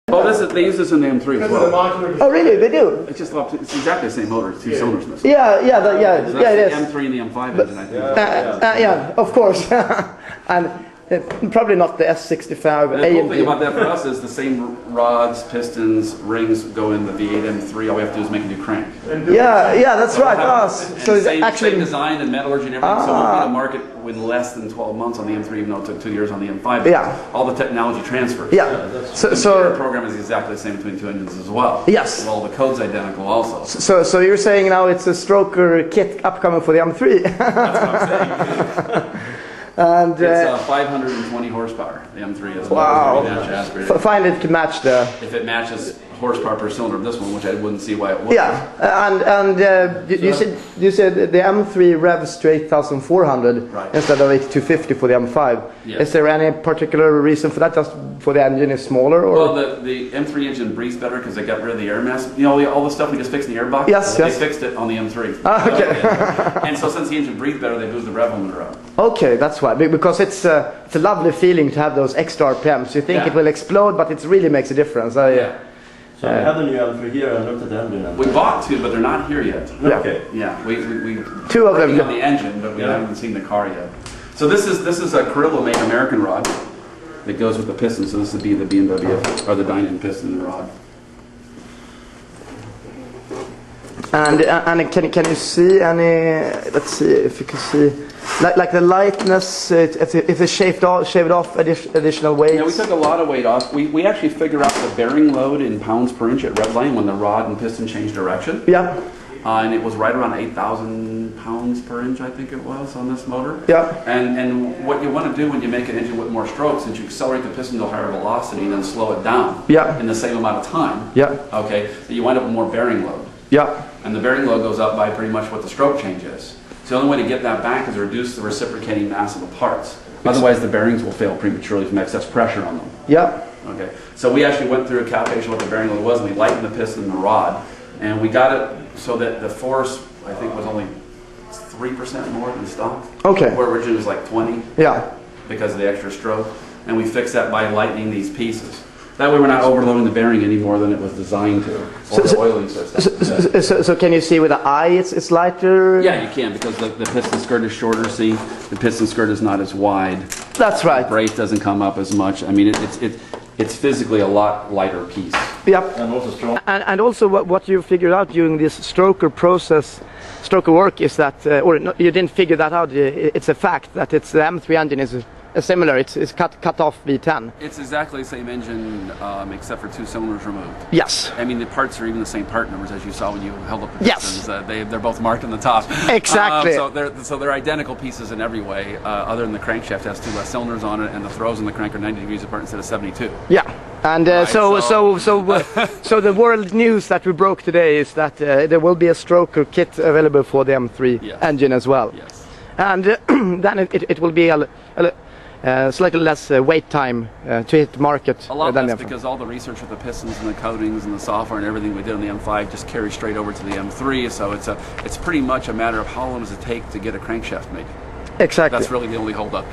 Well, they use this in the M3 as well. Oh, really? They do? It's just it's exactly the same motor, it's two cylinders missing. Yeah, That's it is. the M3 and the M5 engine, I think. Yeah, of course. And probably not the S65 And the cool thing about that for us is the same rods, pistons, rings go in the V8 M3. All we have to do is make a new crank. Yeah, that's right. So same design and metallurgy and everything. So we'll be in the market in less than 12 months on the M3, even though it took 2 years on the M5. Yeah. All the technology transfers. Yeah. The computer program is exactly the same between two engines as well. Yes. Well, the code's identical also. So you're saying now it's a stroker kit upcoming for the M3? That's what I'm saying. And it's 520 horsepower. The M3 is. Wow. Find it to match the. If it matches horsepower per cylinder of this one, which I wouldn't see why it wouldn't. Yeah, and you said the M3 revs to 8,400 instead of 8,250 for the M5. Yes. Is there any particular reason for that? Just for the engine is smaller, or? Well, the M3 engine breathes better because they got rid of the air mass. You know, all the stuff we just fixed in the airbox. Yes. They fixed it on the M3. Okay. And so since the engine breathes better, they moved the rev limiter up. Okay, that's why. Because it's a lovely feeling to have those extra RPMs. You think it will explode, but it really makes a difference. So we have the new M3 here and looked at the engine. We bought two, but they're not here yet. Okay. Yeah, we two of them on the engine, but we haven't seen the car yet. So this is a Carrillo-made American rod that goes with the piston. So this would be the BMW or the Dinan piston rod. And can you see any? Let's see if you can see, like the lightness. If it's shaved off additional weight. Yeah, we took a lot of weight off. We actually figure out the bearing load in pounds per inch at redline when the rod and piston change direction. Yeah. And it was right around 8,000 pounds per inch, I think it was, on this motor. Yeah. And what you want to do when you make an engine with more strokes is you accelerate the piston to a higher velocity and then slow it down. Yeah. In the same amount of time. Yeah. Okay. So you wind up with more bearing load. Yeah. And the bearing load goes up by pretty much what the stroke change is. So the only way to get that back is to reduce the reciprocating mass of the parts. Otherwise, the bearings will fail prematurely from excess pressure on them. Yeah. Okay. So we actually went through a calculation of what the bearing load was, and we lightened the piston and the rod, and we got it so that the force, I think, was only 3% more than stock. Okay. Where originally it was like 20. Yeah. Because of the extra stroke, and we fixed that by lightening these pieces. That way we're not overloading the bearing any more than it was designed to, or the oiling system. So can you see with the eye it's lighter? Yeah, you can, because the piston skirt is shorter, see? The piston skirt is not as wide. That's right. The brace doesn't come up as much. I mean, it's physically a lot lighter piece. Yep. And also strong. And also what you figured out during this stroker process, stroker work, is that, you didn't figure that out, it's a fact that it's the M3 engine is similar, it's cut off V10. It's exactly the same engine, except for 2 cylinders removed. Yes. I mean, the parts are even the same part numbers as you saw when you held up the pistons. Yes. They're both marked on the top. Exactly. So they're identical pieces in every way, other than the crankshaft has 2 less cylinders on it, and the throws in the crank are 90 degrees apart instead of 72. Yeah. And so the world news that we broke today is that there will be a stroker kit available for the M3 engine as well. Yes. And then it will be slightly less wait time to hit the market. A lot less, because all the research with the pistons and the coatings and the software and everything we did on the M5 just carries straight over to the M3. So it's pretty much a matter of how long does it take to get a crankshaft made. Exactly. That's really the only holdup.